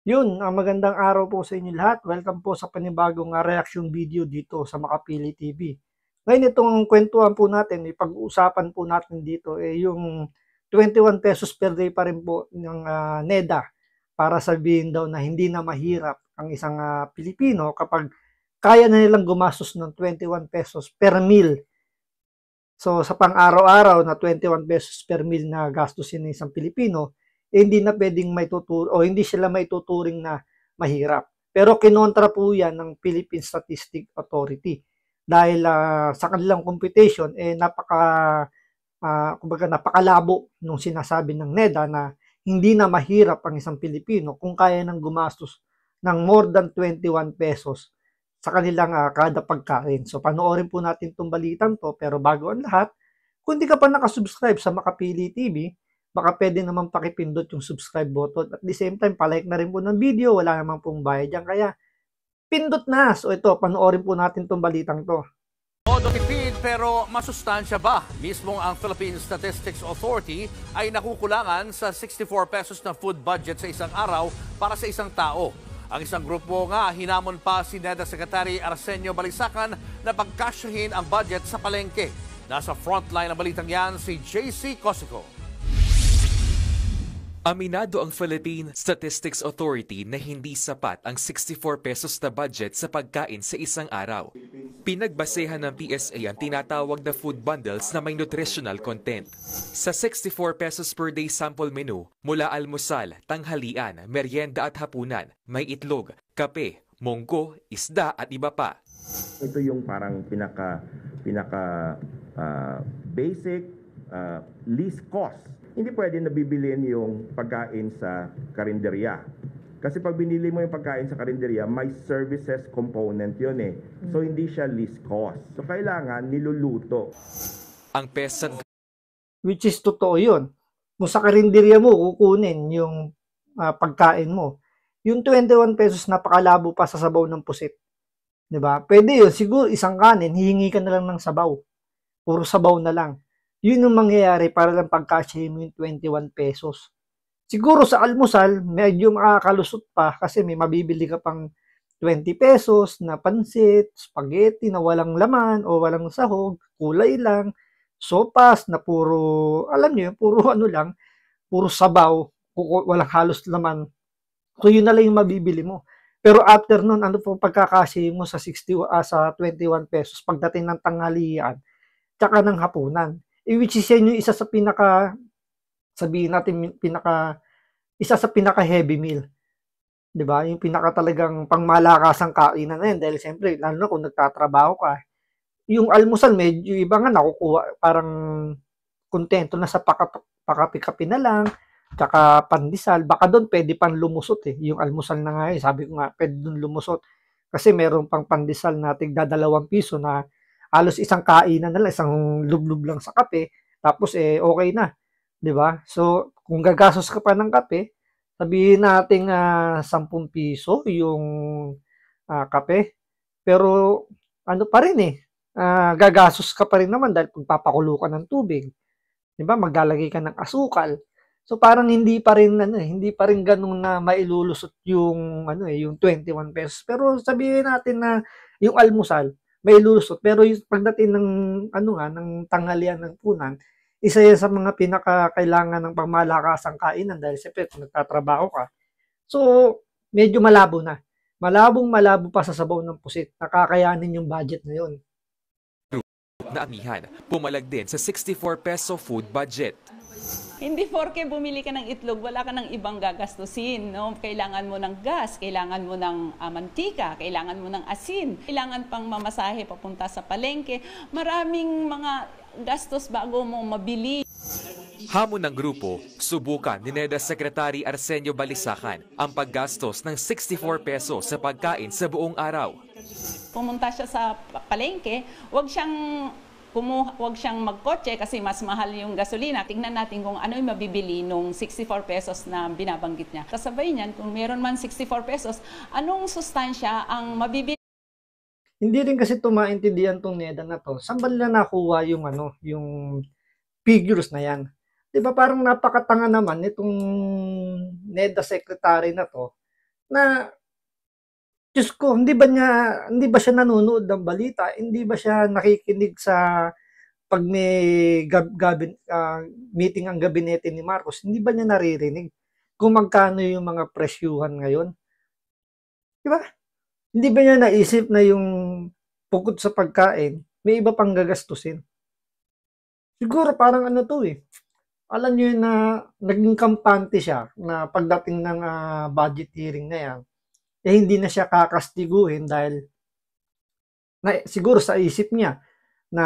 Yun, magandang araw po sa inyo lahat. Welcome po sa panibagong reaction video dito sa Makapili TV. Ngayon itong kwentuhan po natin, ipag-uusapan po natin dito yung 21 pesos per day pa rin po ng NEDA para sabihin daw na hindi na mahirap ang isang Pilipino kapag kaya na nilang gumastos ng 21 pesos per meal. So sa pang-araw-araw na 21 pesos per meal na gastusin ng isang Pilipino, hindi na pwedeng o hindi sila maituturing na mahirap. Pero kinontra po yan ng Philippine Statistic Authority dahil sa kanilang computation kumbaga napakalabo nung sinasabi ng NEDA na hindi na mahirap ang isang Pilipino kung kaya nang gumastos ng more than 21 pesos sa kanilang kada pagkain. So panoorin po natin itong balitang to, pero bago ang lahat, kung di ka pa nakasubscribe sa Makapili TV, baka pwede naman pakipindot yung subscribe button. At the same time, palike na rin po ng video, wala namang pong bayad yan. Kaya pindot na. So ito, panoorin po natin itong balitang to. Todo tipid pero masustansya ba? Mismong ang Philippine Statistics Authority ay nakukulangan sa 64 pesos na food budget sa isang araw para sa isang tao. Ang isang grupo nga hinamon pa si NEDA Secretary Arsenio Balisacan na pagkasyahin ang budget sa palengke. Nasa frontline ng balitang yan si JC Cosico. Aminado ang Philippine Statistics Authority na hindi sapat ang 64 pesos na budget sa pagkain sa isang araw. Pinagbasehan ng PSA ang tinatawag na food bundles na may nutritional content. Sa 64 pesos per day sample menu, mula almusal, tanghalian, merienda at hapunan, may itlog, kape, munggo, isda at iba pa. Ito yung parang basic least cost. Hindi pwede na bibilin yung pagkain sa karinderya. Kasi pag binili mo yung pagkain sa karinderya, may services component yun eh. So hindi siya least cost. So kailangan niluluto. Ang PESA, Which is totoo yun. Kung sa karinderya mo, kukunin yung pagkain mo. Yung 21 pesos, napakalabo pa sa sabaw ng pusit. Diba? Pwede yun. Siguro isang kanin, hihingi ka na lang ng sabaw. Puro sabaw na lang. Yun yung mangyayari para lang pagkasyahin mo yung 21 pesos. Siguro sa almusal, medyo makakalusot pa kasi may mabibili ka pang 20 pesos na pansit, spaghetti na walang laman o walang sahog, kulay lang, sopas na puro, alam niyo, puro ano lang, puro sabaw, walang halos laman. So yun na lang yung mabibili mo. Pero after nun, ano po pagkakasyahin mo sa 21 pesos pagdating ng tanghalian, tsaka ng hapunan. Which is yan yung isa sa sabihin natin, isa sa pinaka heavy meal. 'Di ba? Yung pinaka talagang pangmalakasang kainan na yan. Dahil siyempre, lalo na kung nagtatrabaho ka, yung almusal medyo iba nga nakukuha, parang kontento na sa pakapi-kapi na lang, tsaka pandesal. Baka doon pwede pang lumusot eh. Yung almusal na nga sabi ko nga, pwede doon lumusot. Kasi meron pang pandesal na tigda 2 piso na halos isang kainan na lang, isang lublub lang sa kape, tapos okay na, 'di ba? So, kung gagastos ka pa ng kape, sabihin natin 10 piso yung kape, pero ano pa rin gagastos ka pa rin naman dahil pagpapakulo ka ng tubig, 'di ba? Maglalagay ka ng asukal. So parang hindi pa rin hindi pa rin ganoon na mailulusot yung yung 21 pesos. Pero sabihin natin na yung almusal may lusot. Pero yung pagdating ng ng tanghalian ng punan, isa yan sa mga pinakakailangan ng pangmalakasang kainan dahil siyempre kung nagtatrabaho ka. So, medyo malabo na. Malabong-malabo pa sa sabaw ng pusit. Nakakayanin yung budget na yun. na amihan, pumalag din sa 64 peso food budget. Hindi porke bumili ka ng itlog, wala ka ng ibang gagastusin. No? Kailangan mo ng gas, kailangan mo ng mantika, kailangan mo ng asin, kailangan pang mamasahe papunta sa palengke. Maraming mga gastos bago mo mabili. Hamon ng grupo, subukan ni NEDA Secretary Arsenio Balisacan ang paggastos ng 64 pesos sa pagkain sa buong araw. Pumunta siya sa palengke, huwag siyang magkotse kasi mas mahal yung gasolina. Tingnan natin kung ano yung mabibili nung 64 pesos na binabanggit niya. Kasabay niyan, kung meron man 64 pesos, anong sustansya ang mabibili? Hindi rin kasi maintindihan tong NEDA na to. Saan ba nila nakuha yung figures na yan? 'Di ba parang napakatanga naman itong NEDA secretary na to na Diyos ko, hindi ba siya nanonood ng balita? Hindi ba siya nakikinig sa pag may meeting ang gabinete ni Marcos? Hindi ba niya naririnig kung magkano yung mga presyuhan ngayon? Di ba? Hindi ba niya naisip na yung bukod sa pagkain, may iba pang gagastusin? Siguro parang ano to eh. Alam niyo yun na naging kampante siya na pagdating ng budget hearing na yan, eh hindi na siya kakastiguhin dahil siguro sa isip niya na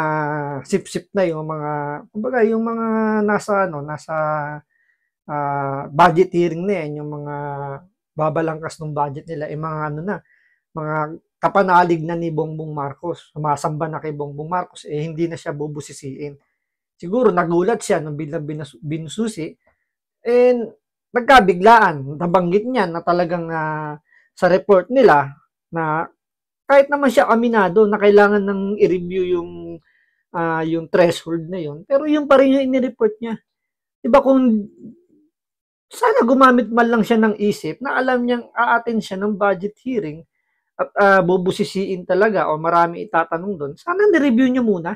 sip-sip na yung mga, kumbaga yung mga nasa budget hearing na yan, yung mga babalangkas ng budget nila, eh mga ano na, mga kapanalig na ni Bongbong Marcos, sumasamba na kay Bongbong Marcos, eh hindi na siya bubusisiin. Siguro nagulat siya nung biglang binususi, and nagkabiglaan, nabanggit niya na talagang sa report nila na kahit naman siya aminado na kailangan ng i-review yung threshold na yun, pero yun pa rin yung inireport niya. Diba kung sana gumamit man lang siya ng isip na alam niyang aatin siya ng budget hearing at bubusisiin talaga o marami itatanong doon, sana ni-review niya muna.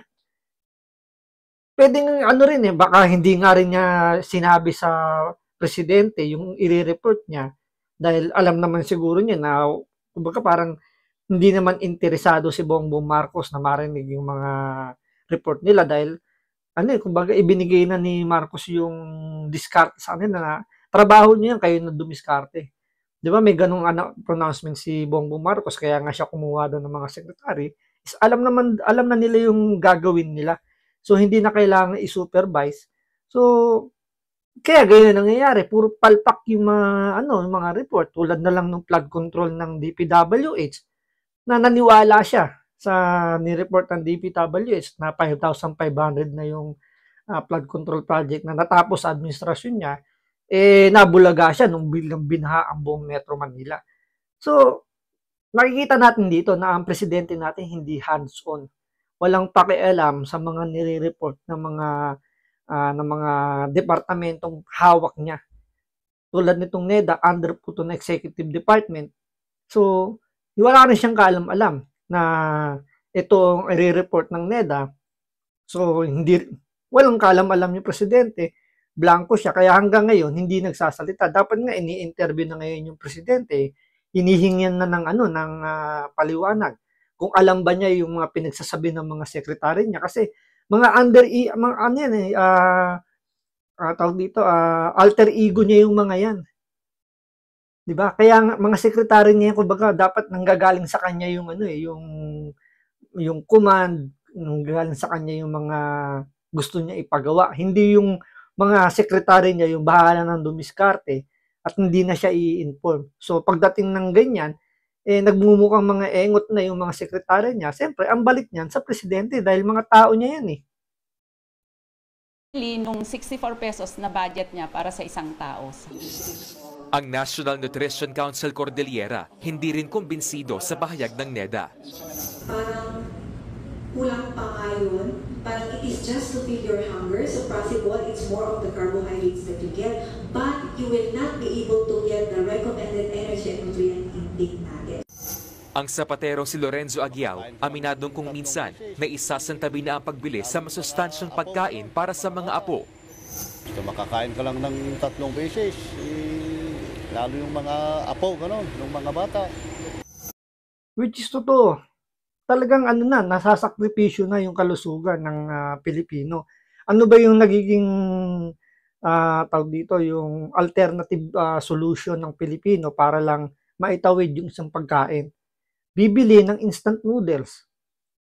Pwedeng ano rin eh, baka hindi nga rin niya sinabi sa presidente yung i-report niya dahil alam naman siguro niya na kumbaga parang hindi naman interesado si Bongbong Marcos na marinig yung mga report nila dahil ano eh, kumbaga ibinigay na ni Marcos yung diskarte sa kanila na trabaho niya yan, kayo na dumiskarte. Di ba may ganung pronouncement si Bongbong Marcos kaya nga siya kumuha doon ng mga secretary. Is alam na nila yung gagawin nila. So, hindi na kailangan i-supervise. So, kaya ganyan nangyayari. Puro palpak yung mga report. Tulad na lang ng flood control ng DPWH na naniwala siya sa ni-report ng DPWH na 5,500 na yung flood control project na natapos sa administrasyon niya. Eh, nabulaga siya nung biglang binaha ang buong Metro Manila. So, nakikita natin dito na ang presidente natin hindi hands-on. Walang pakialam sa mga nire-report ng mga departamentong hawak niya. Tulad nitong NEDA, under po ito na executive department. So, wala rin siyang kaalam-alam na itong i-report ng NEDA. So, walang kaalam-alam yung presidente. Blanco siya. Kaya hanggang ngayon, hindi nagsasalita. Dapat nga, ini-interview na ngayon yung presidente. Hinihingyan na ng paliwanag kung alam ba niya yung mga pinagsasabi ng mga sekretary niya kasi mga tawag dito, alter ego niya yung mga yan. 'Di ba? Kaya mga sekretary niya kumbaga dapat nanggagaling sa kanya yung yung command, nanggagaling sa kanya yung mga gusto niya ipagawa. Hindi yung mga sekretary niya yung bahala nang dumiskarte at hindi na siya i-inform. So pagdating ng ganyan, eh nagmumukhang mga engot na yung mga sekretary niya, siyempre ang balik niyan sa presidente dahil mga tao niya yan eh. Nung 64 pesos na budget niya para sa isang tao. Ang National Nutrition Council Cordillera hindi rin kumbinsido sa pahayag ng NEDA. Parang kulang pa nga yun. Parang it is just to fill your hunger. So possible, it's more of the carbohydrates that you get. But you will not be able to get the recommended energy and nutrient intake natin. Ang sapatero si Lorenzo Aguiao, aminadong kung minsan na isasantabi na ang pagbili sa masustansyang pagkain para sa mga apo. So makakain ka lang ng 3 beses, lalo yung mga apo, gano'n, yung mga bata. Which is totoo. Talagang nasasakripisyo na yung kalusugan ng Pilipino. Ano ba yung nagiging tawag dito, yung alternative solution ng Pilipino para lang maitawid yung isang pagkain? Bibili ng instant noodles.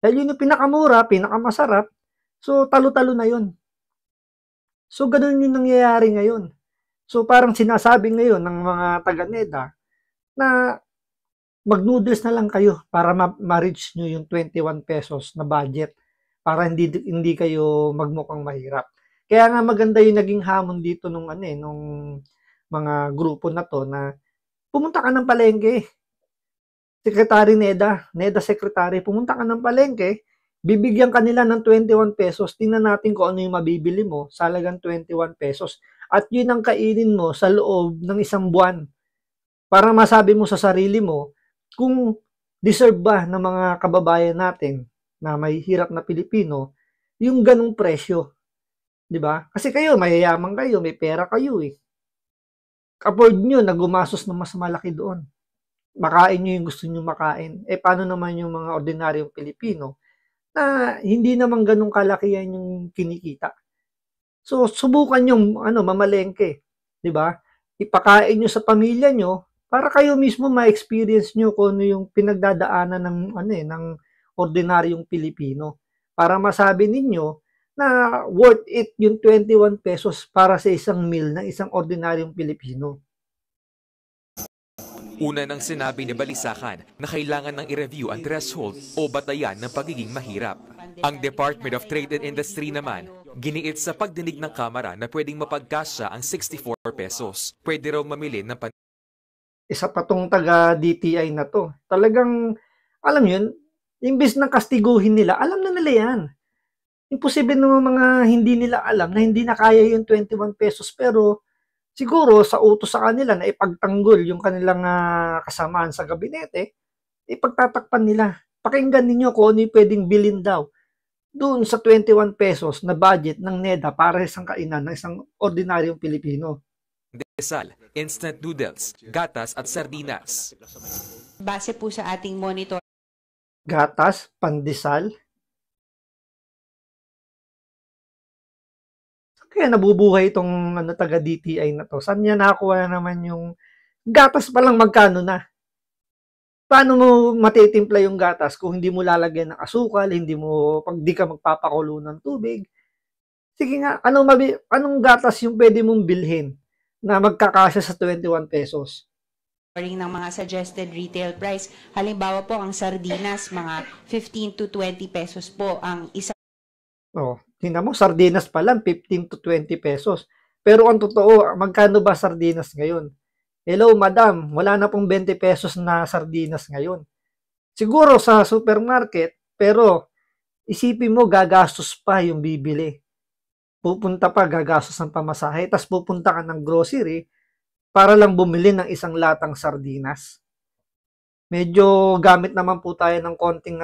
Dahil yun yung pinakamura, pinakamasarap, so talo-talo na yun. So ganun yung nangyayari ngayon. So parang sinasabi ngayon ng mga taga-NEDA na mag-noodles na lang kayo para ma-reach nyo yung 21 pesos na budget para hindi kayo magmukhang mahirap. Kaya nga maganda yung naging hamon dito nung mga grupo na to na pumunta ka ng palengke. Secretary NEDA Secretary, pumunta ka ng palengke, bibigyan ka nila ng 21 pesos, tingnan natin kung ano yung mabibili mo sa halagang 21 pesos. At yun ang kainin mo sa loob ng isang buwan. para masabi mo sa sarili mo kung deserve ba ng mga kababayan natin na may hirap na Pilipino yung ganong presyo. 'Di ba? Kasi kayo, mayayaman kayo, may pera kayo eh. Afford nyo na gumastos ng mas malaki doon. Makain nyo yung gusto nyo makain. Eh, paano naman yung mga ordinaryong Pilipino na hindi naman ganun kalaki yan yung kinikita. So, subukan yung mamalengke. 'Di ba? Ipakain nyo sa pamilya nyo para kayo mismo ma-experience nyo kung ano yung pinagdadaanan ng ordinaryong Pilipino. Para masabi ninyo na worth it yung 21 pesos para sa isang meal ng isang ordinaryong Pilipino. Una nang sinabi ni Balisacan na kailangan nang i-review ang threshold o batayan ng pagiging mahirap. Ang Department of Trade and Industry naman, giniit sa pagdinig ng Kamara na pwedeng mapagkasya ang 64 pesos. Pwede raw mamili ng Isa pa tong taga-DTI na to. Talagang, alam yun, imbis na kastiguhin nila, alam na nila yan. Imposible naman mga hindi nila alam na hindi na kaya yung 21 pesos pero siguro sa utos sa kanila na ipagtanggol yung kanilang kasamaan sa gabinete, ipagtatakpan nila. Pakinggan ninyo kung ano yung pwedeng bilhin daw doon sa 21 pesos na budget ng NEDA para sa isang kainan ng isang ordinaryong Pilipino. desal, instant noodles, gatas at sardinas. Base po sa ating monitor. Gatas, pandesal. Kaya nabubuhay itong taga-DTI na to. Saan niya nakakuha na naman yung gatas pa lang magkano na? Paano mo matitimpla yung gatas kung hindi mo lalagyan ng asukal, pag di ka magpapakulo ng tubig? Sige nga, anong gatas yung pwede mong bilhin na magkakasya sa 21 pesos? Ng mga suggested retail price. Halimbawa po, ang sardinas, mga 15 to 20 pesos po ang isa. Oh, tingnan mo, sardinas pa lang, 15 to 20 pesos. Pero ang totoo, magkano ba sardinas ngayon? Hello, madam, wala na pong 20 pesos na sardinas ngayon. Siguro sa supermarket, pero isipin mo, gagastos pa yung bibili. Pupunta pa, gagastos ng pamasahe, tapos pupunta ka ng grocery para lang bumili ng isang latang sardinas. Medyo gamit naman po tayo ng konting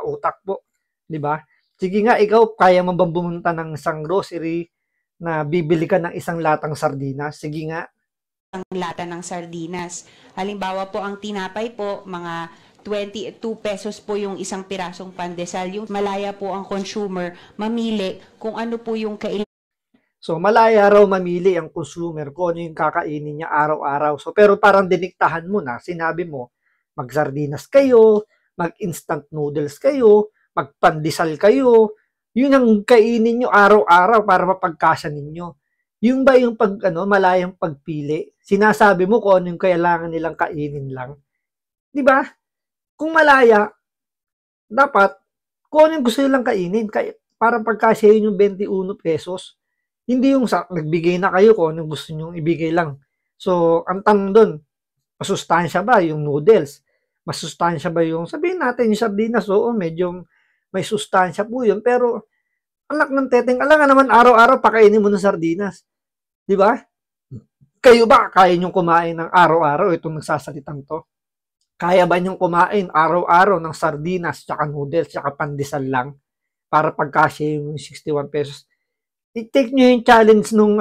utak po, di ba? Sige nga, ikaw, kaya mo bang bumunta ng isang grocery na bibili ka ng isang latang sardinas? Sige nga. Ang lata ng sardinas. Halimbawa po, ang tinapay po, mga 22 pesos po yung isang pirasong pandesal. Yung malaya po ang consumer mamili kung ano po yung kailangan. So, malaya raw mamili ang consumer kung ano yung kakainin niya araw-araw. So, pero parang diniktahan mo na, sinabi mo, mag-sardinas kayo, mag-instant noodles kayo, magpandesal kayo, yun ang kainin nyo araw-araw para mapagkasya ninyo. Yung ba yung malayang pagpili, sinasabi mo kung ano yung kailangan nilang kainin lang. Di ba? Kung malaya, dapat kung ano yung gusto nilang kainin, para pagkasya yun yung 21 pesos. Hindi yung nagbigay na kayo kung ano yung gusto nyo ibigay lang. So, ang tanong doon, masustansya ba yung noodles? Masustansya ba yung, sabihin natin yung sardinas, oo, medyo may sustansya po yun, pero anak ng teteng, alam nga naman araw-araw pakainin mo ng sardinas. Di ba? Kayo ba, kaya nyo kumain ng araw-araw itong nagsasalitang to? Kaya ba nyo kumain araw-araw ng sardinas, tsaka noodles, tsaka pandesal lang para pagkasya yung 61 pesos? I-take nyo yung challenge nung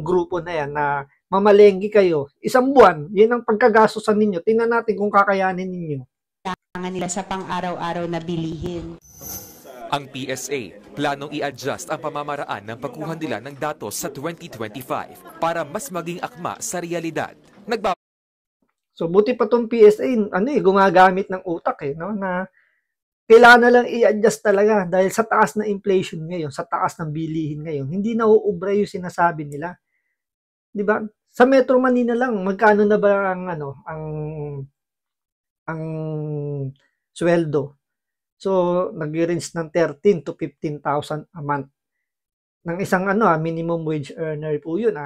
grupo na yan na mamalenggi kayo. Isang buwan, yun ang pagkagastosan ninyo. Tingnan natin kung kakayanin ninyo. Kailangan nila sa pang-araw-araw na bilihin. Ang PSA, planong i-adjust ang pamamaraan ng pagkuha nila ng datos sa 2025 para mas maging akma sa realidad. So, buti pa tong PSA, gumagamit ng utak no? Na kailangan na lang i-adjust talaga dahil sa taas na inflation ngayon, sa taas ng bilihin ngayon, hindi na uubra yung sinasabi nila. 'Di ba? Sa Metro Manila lang, magkano na ba ang sweldo? So, nag-range ng 13 to 15,000 a month. Ng isang minimum wage earner po yun.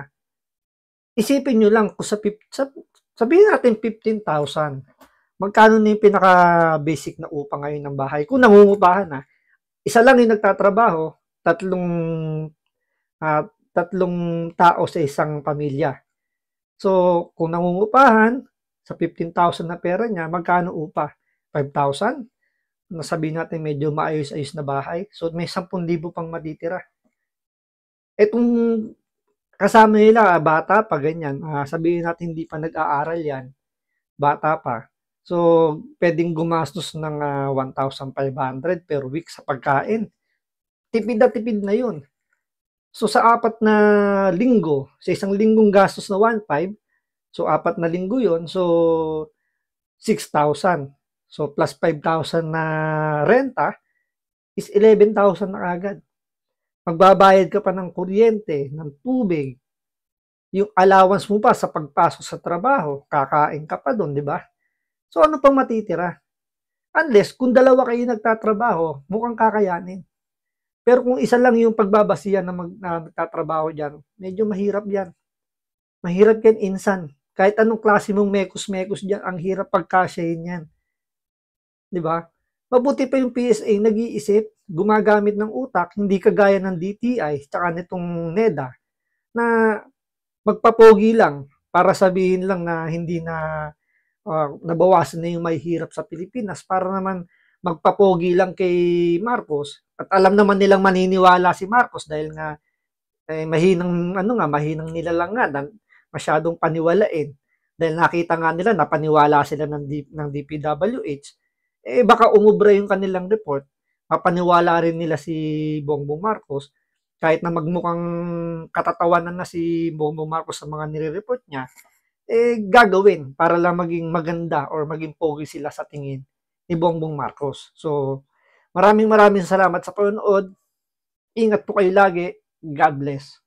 Isipin nyo lang, kung sabihin natin 15,000, magkano na yung pinaka-basic na upa ngayon ng bahay? Kung nangungupahan isa lang yung nagtatrabaho, tatlong tao sa isang pamilya. So, kung nangungupahan sa 15,000 na pera niya, magkano upa? 5,000? Nasabihin natin medyo maayos-ayos na bahay. So, may 10,000 pang matitira. Etong kasama nila, bata pa, ganyan. Sabihin natin hindi pa nag-aaral yan. Bata pa. So, pwedeng gumastos ng 1,500 per week sa pagkain. Tipid na yun. So, sa 4 na linggo, sa isang linggong gastos na 1,500, so 4 na linggo yun, so 6,000. So, plus 5,000 na renta is 11,000 na agad. Magbabayad ka pa ng kuryente, ng tubig, yung allowance mo pa sa pagpasok sa trabaho, kakain ka pa doon, di ba? So, ano pang matitira? Unless, kung dalawa kayo nagtatrabaho, mukhang kakayanin. Pero kung isa lang yung pagbabasihan na nagtatrabaho dyan, medyo mahirap yan. Mahirap yan insan. Kahit anong klase mong mekos-mekos dyan, ang hirap pagkasyahin yan. Di ba? Mabuti pa yung PSA nag-iisip, gumagamit ng utak, hindi kagaya ng DTI, tsaka nitong NEDA, na magpapogi lang para sabihin lang na hindi na nabawasan na yung may hirap sa Pilipinas para naman magpapogi lang kay Marcos. At alam naman nilang maniniwala si Marcos dahil nga mahinang nilalang nga, masyadong paniwalain. Dahil nakita nga nila na paniwala sila ng DPWH, baka umubra yung kanilang report, mapaniwala rin nila si Bongbong Marcos, kahit na magmukhang katatawanan na si Bongbong Marcos sa mga nire-report niya, gagawin para lang maging maganda or maging pogi sila sa tingin ni Bongbong Marcos. So, maraming salamat sa panonood. Ingat po kayo lagi. God bless.